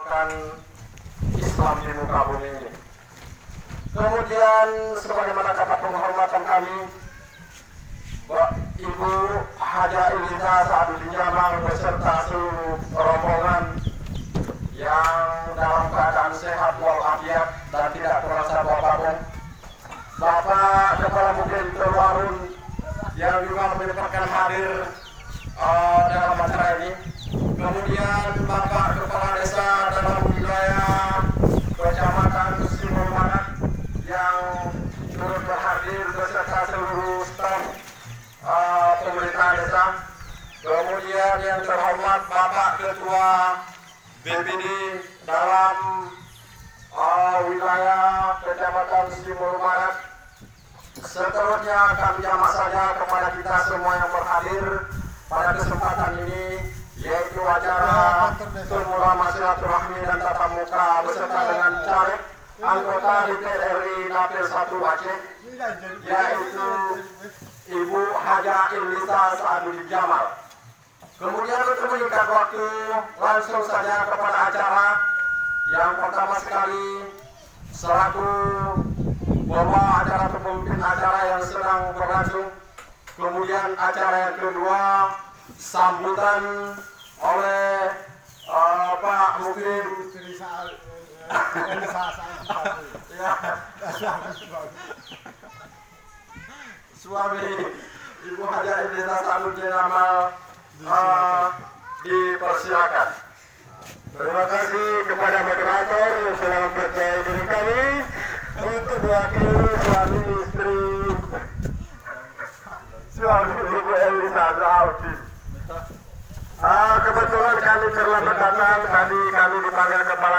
memperjuangkan Islam di muka bumi ini. Kemudian sebagaimana kata penghormatan kami, Ibu Haja Ilita Saadudin Jamal beserta seluruh rombongan yang dalam keadaan sehat walafiat dan tidak terasa apapun. Bapak Kepala Mungkin Terwarun yang juga menyempatkan hadir dalam acara ini. Kemudian Bapak Kepala Desa dalam wilayah Kecamatan Timur Barat yang turut berhadir beserta seluruh staf pemerintah desa. Kemudian yang terhormat Bapak Ketua BPD dalam wilayah Kecamatan Timur Barat. Seterusnya kami jamak saja kepada kita semua yang berhadir pada kesempatan ini, yaitu acara Semula Silaturahmi dan Tatap Muka beserta dengan caleg anggota DPR RI Dapil 1 Aceh, yaitu Ibu Haja Ilita Saadudin Jamal. Kemudian untuk menyingkat waktu, langsung saja kepada acara yang pertama sekali selaku pembawa acara atau pemimpin acara yang sedang berlangsung. Kemudian acara yang kedua sambutan oleh Pak Mungkin suami Ibu Haja Ilita Saadudin Jamal dipersilakan. Terima kasih kepada moderator yang telah mempercayai diri kami untuk mewakili suami istri Ibu Elisa Saadudin. Kebetulan kami terlambat datang, tadi kami dipanggil kepala